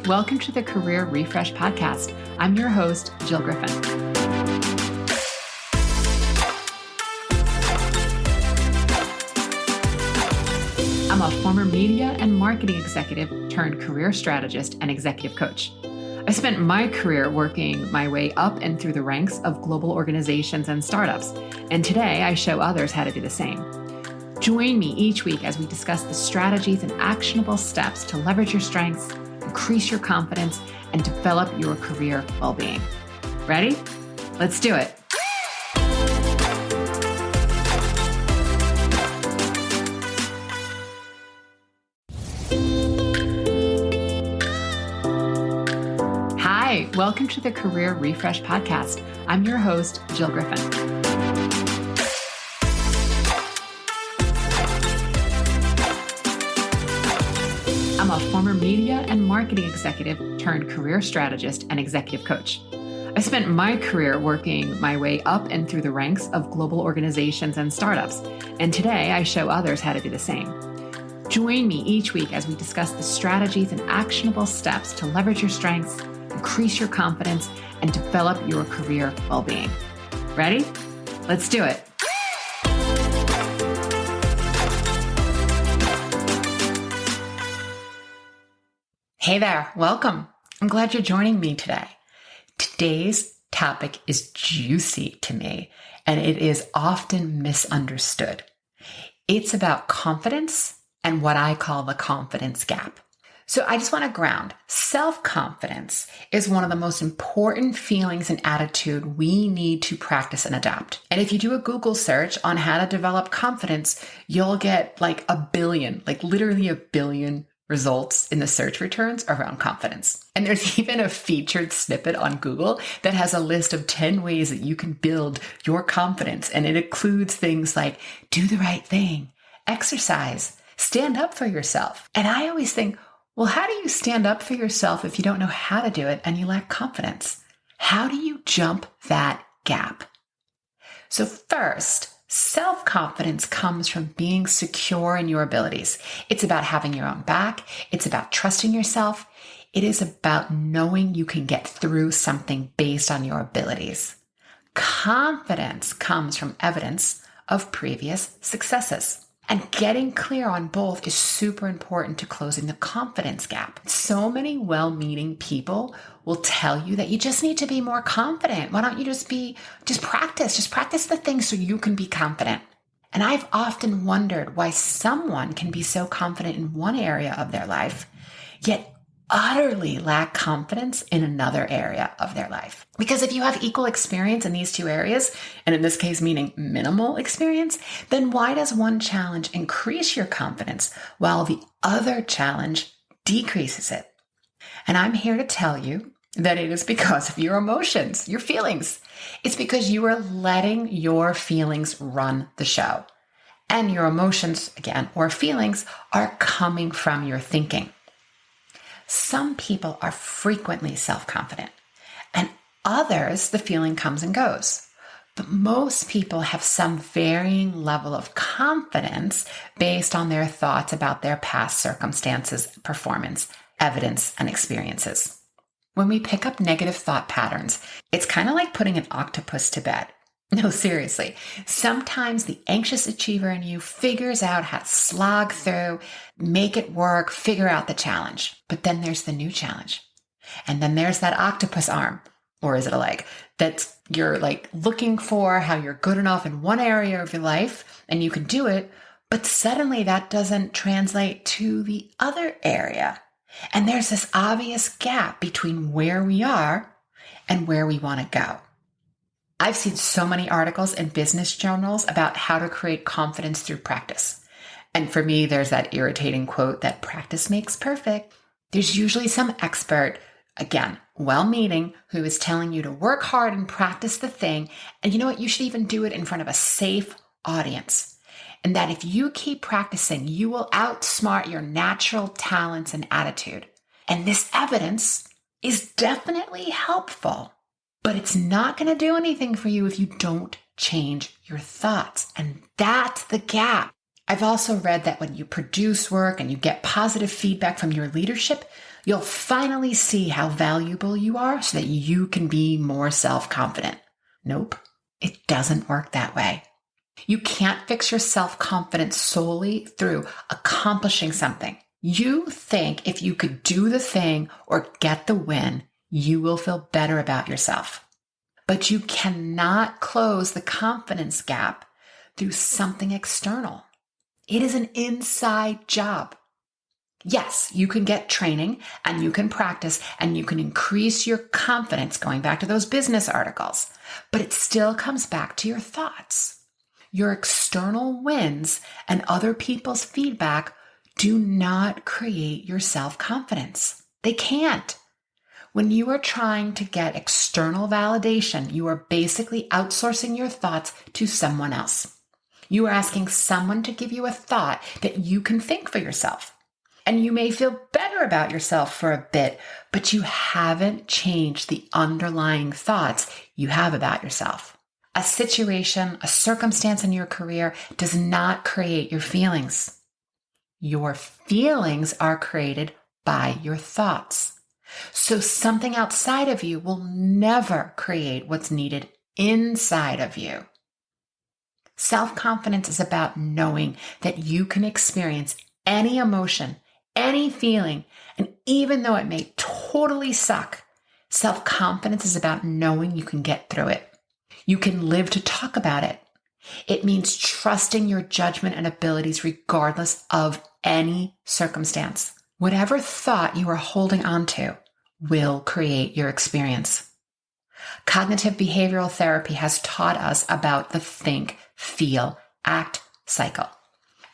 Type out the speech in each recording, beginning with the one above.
welcome to the Career Refresh Podcast. I'm your host, Jill Griffin. I'm a former media and marketing executive turned career strategist and executive coach. I spent my career working my way up and through the ranks of global organizations and startups, and today I show others how to do the same. Join me each week as we discuss the strategies and actionable steps to leverage your strengths, increase your confidence, and develop your career well-being. Ready? Let's do it. Hi, welcome to the Career Refresh Podcast. I'm your host, Jill Griffin. I'm a former media and marketing executive turned career strategist and executive coach. I spent my career working my way up and through the ranks of global organizations and startups, and today I show others how to do the same. Join me each week as we discuss the strategies and actionable steps to leverage your strengths, increase your confidence, and develop your career well-being. Ready? Let's do it. Hey there, welcome. I'm glad you're joining me today. Today's topic is juicy to me, and it is often misunderstood. It's about confidence and what I call the confidence gap. So I just want to ground. Self-confidence is one of the most important feelings and attitude we need to practice and adopt. And if you do a Google search on how to develop confidence, you'll get like literally a billion results in the search returns around confidence. And there's even a featured snippet on Google that has a list of 10 ways that you can build your confidence. And it includes things like do the right thing, exercise, stand up for yourself. And I always think, well, how do you stand up for yourself if you don't know how to do it and you lack confidence? How do you jump that gap? So first, self-confidence comes from being secure in your abilities. It's about having your own back. It's about trusting yourself. It is about knowing you can get through something based on your abilities. Confidence comes from evidence of previous successes. And getting clear on both is super important to closing the confidence gap. So many well-meaning people will tell you that you just need to be more confident. Why don't you just practice the things so you can be confident. And I've often wondered why someone can be so confident in one area of their life, yet utterly lack confidence in another area of their life. Because if you have equal experience in these two areas, and in this case meaning minimal experience, then why does one challenge increase your confidence while the other challenge decreases it? And I'm here to tell you that it is because of your emotions, your feelings. It's because you are letting your feelings run the show. And your emotions, again, or feelings, are coming from your thinking. Some people are frequently self-confident, and others, the feeling comes and goes. But most people have some varying level of confidence based on their thoughts about their past circumstances, performance, evidence, and experiences. When we pick up negative thought patterns, it's kind of like putting an octopus to bed. No, seriously. Sometimes the anxious achiever in you figures out how to slog through, make it work, figure out the challenge. But then there's the new challenge. And then there's that octopus arm, or is it a leg, that you're like looking for how you're good enough in one area of your life and you can do it, but suddenly that doesn't translate to the other area. And there's this obvious gap between where we are and where we want to go. I've seen so many articles in business journals about how to create confidence through practice. And for me, there's that irritating quote that practice makes perfect. There's usually some expert, again, well-meaning, who is telling you to work hard and practice the thing. And you know what? You should even do it in front of a safe audience. And that if you keep practicing, you will outsmart your natural talents and attitude. And this evidence is definitely helpful. But it's not going to do anything for you if you don't change your thoughts. And that's the gap. I've also read that when you produce work and you get positive feedback from your leadership, you'll finally see how valuable you are so that you can be more self-confident. Nope, it doesn't work that way. You can't fix your self-confidence solely through accomplishing something. You think if you could do the thing or get the win, you will feel better about yourself. But you cannot close the confidence gap through something external. It is an inside job. Yes, you can get training and you can practice and you can increase your confidence, going back to those business articles, but it still comes back to your thoughts. Your external wins and other people's feedback do not create your self-confidence. They can't. When you are trying to get external validation, you are basically outsourcing your thoughts to someone else. You are asking someone to give you a thought that you can think for yourself. And you may feel better about yourself for a bit, but you haven't changed the underlying thoughts you have about yourself. A situation, a circumstance in your career does not create your feelings. Your feelings are created by your thoughts. So something outside of you will never create what's needed inside of you. Self-confidence is about knowing that you can experience any emotion, any feeling, and even though it may totally suck, self-confidence is about knowing you can get through it. You can live to talk about it. It means trusting your judgment and abilities regardless of any circumstance. Whatever thought you are holding on to will create your experience. Cognitive behavioral therapy has taught us about the think, feel, act cycle.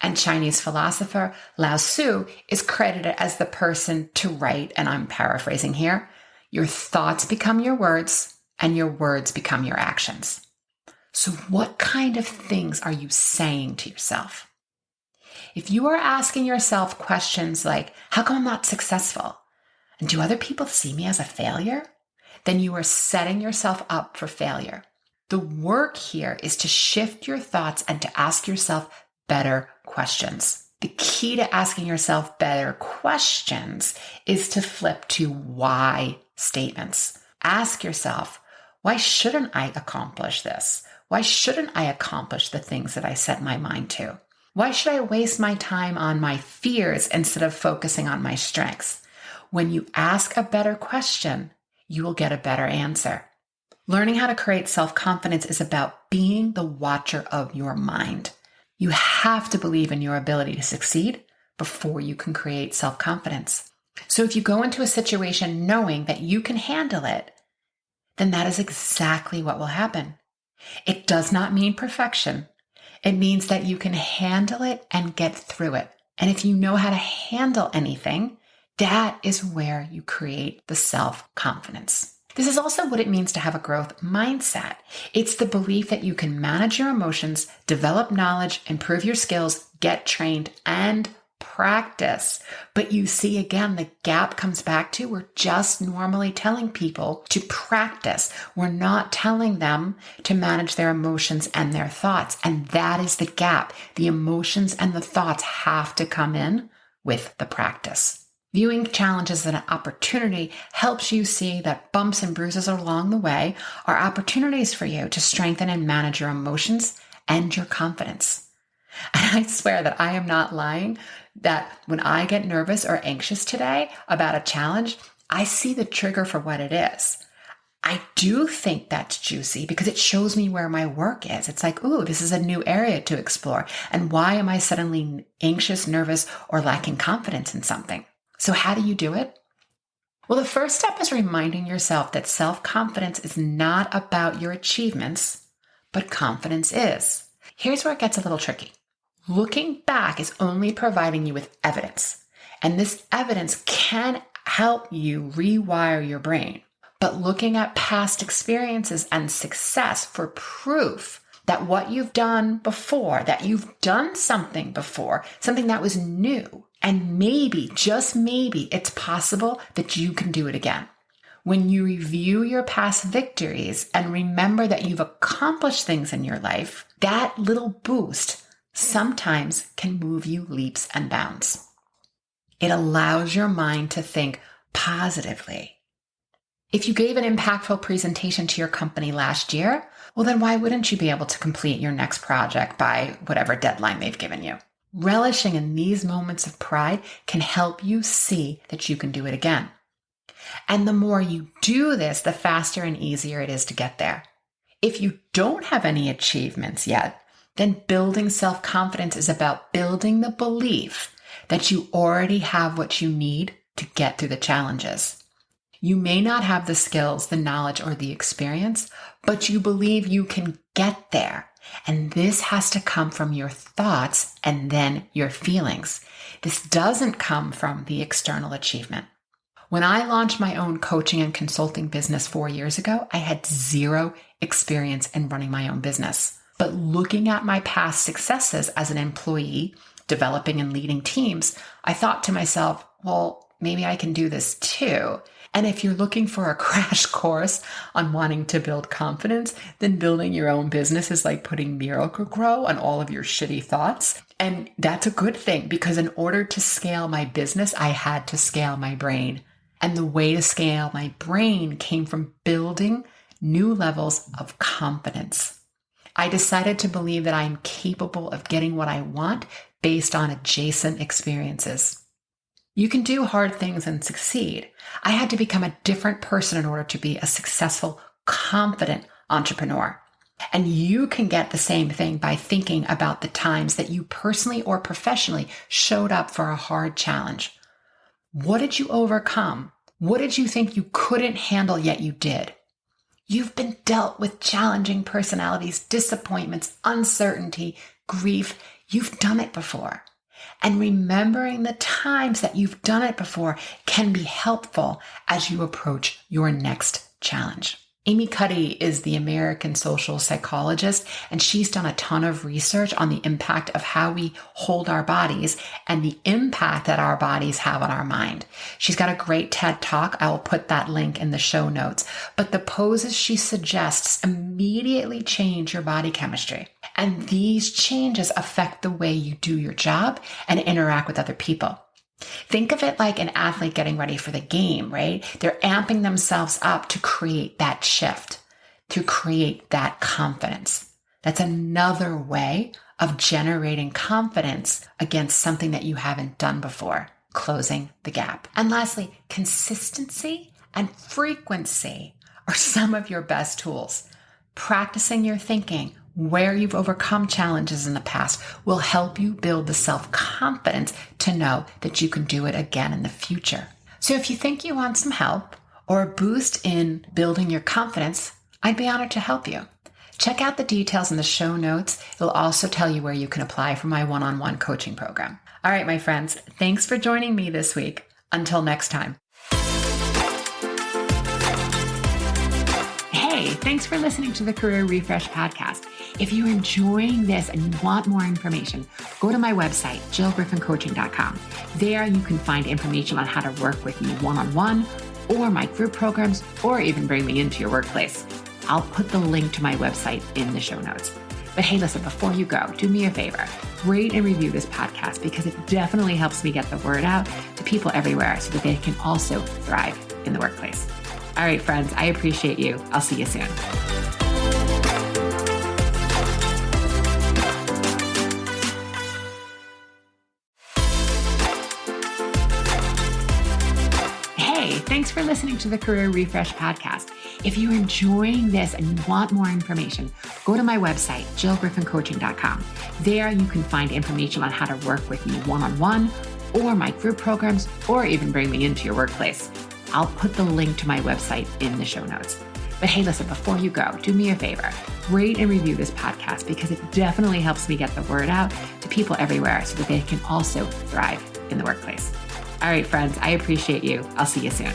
And Chinese philosopher Lao Tzu is credited as the person to write, and I'm paraphrasing here, your thoughts become your words and your words become your actions. So what kind of things are you saying to yourself? If you are asking yourself questions like, how come I'm not successful? And do other people see me as a failure? Then you are setting yourself up for failure. The work here is to shift your thoughts and to ask yourself better questions. The key to asking yourself better questions is to flip to why statements. Ask yourself, why shouldn't I accomplish this? Why shouldn't I accomplish the things that I set my mind to? Why should I waste my time on my fears instead of focusing on my strengths? When you ask a better question, you will get a better answer. Learning how to create self-confidence is about being the watcher of your mind. You have to believe in your ability to succeed before you can create self-confidence. So if you go into a situation knowing that you can handle it, then that is exactly what will happen. It does not mean perfection. It means that you can handle it and get through it. And if you know how to handle anything, that is where you create the self-confidence. This is also what it means to have a growth mindset. It's the belief that you can manage your emotions, develop knowledge, improve your skills, get trained, and practice. But you see, again, the gap comes back to we're just normally telling people to practice. We're not telling them to manage their emotions and their thoughts. And that is the gap. The emotions and the thoughts have to come in with the practice. Viewing challenges as an opportunity helps you see that bumps and bruises along the way are opportunities for you to strengthen and manage your emotions and your confidence. And I swear that I am not lying, that when I get nervous or anxious today about a challenge, I see the trigger for what it is. I do think that's juicy because it shows me where my work is. It's like, ooh, this is a new area to explore. And why am I suddenly anxious, nervous, or lacking confidence in something? So how do you do it? Well, the first step is reminding yourself that self-confidence is not about your achievements, but confidence is. Here's where it gets a little tricky. Looking back is only providing you with evidence, and this evidence can help you rewire your brain. But looking at past experiences and success for proof that what you've done before, that you've done something before, something that was new, and maybe, just maybe, it's possible that you can do it again. When you review your past victories and remember that you've accomplished things in your life, that little boost sometimes can move you leaps and bounds. It allows your mind to think positively. If you gave an impactful presentation to your company last year, well, then why wouldn't you be able to complete your next project by whatever deadline they've given you? Relishing in these moments of pride can help you see that you can do it again. And the more you do this, the faster and easier it is to get there. If you don't have any achievements yet, then building self-confidence is about building the belief that you already have what you need to get through the challenges. You may not have the skills, the knowledge, or the experience, but you believe you can get there. And this has to come from your thoughts and then your feelings. This doesn't come from the external achievement. When I launched my own coaching and consulting business 4 years ago, I had zero experience in running my own business. But looking at my past successes as an employee, developing and leading teams, I thought to myself, well, maybe I can do this too. And if you're looking for a crash course on wanting to build confidence, then building your own business is like putting Miracle-Gro on all of your shitty thoughts. And that's a good thing, because in order to scale my business, I had to scale my brain. And the way to scale my brain came from building new levels of confidence. I decided to believe that I'm capable of getting what I want based on adjacent experiences. You can do hard things and succeed. I had to become a different person in order to be a successful, confident entrepreneur. And you can get the same thing by thinking about the times that you personally or professionally showed up for a hard challenge. What did you overcome? What did you think you couldn't handle yet you did? You've been dealt with challenging personalities, disappointments, uncertainty, grief. You've done it before. And remembering the times that you've done it before can be helpful as you approach your next challenge. Amy Cuddy is the American social psychologist, and she's done a ton of research on the impact of how we hold our bodies and the impact that our bodies have on our mind. She's got a great TED Talk. I will put that link in the show notes. But the poses she suggests immediately change your body chemistry. And these changes affect the way you do your job and interact with other people. Think of it like an athlete getting ready for the game, right? They're amping themselves up to create that shift, to create that confidence. That's another way of generating confidence against something that you haven't done before, closing the gap. And lastly, consistency and frequency are some of your best tools. Practicing your thinking, where you've overcome challenges in the past, will help you build the self-confidence to know that you can do it again in the future. So if you think you want some help or a boost in building your confidence, I'd be honored to help you. Check out the details in the show notes. It'll also tell you where you can apply for my one-on-one coaching program. All right, my friends, thanks for joining me this week. Until next time. Hey, thanks for listening to the Career Refresh Podcast. If you're enjoying this and you want more information, go to my website, jillgriffincoaching.com. There you can find information on how to work with me one-on-one or my group programs, or even bring me into your workplace. I'll put the link to my website in the show notes. But hey, listen, before you go, do me a favor, rate and review this podcast, because it definitely helps me get the word out to people everywhere so that they can also thrive in the workplace. All right, friends, I appreciate you. I'll see you soon. Hey, thanks for listening to the Career Refresh Podcast. If you're enjoying this and you want more information, go to my website, jillgriffincoaching.com. There you can find information on how to work with me one-on-one or my group programs, or even bring me into your workplace. I'll put the link to my website in the show notes. But hey, listen, before you go, do me a favor, rate and review this podcast, because it definitely helps me get the word out to people everywhere so that they can also thrive in the workplace. All right, friends, I appreciate you. I'll see you soon.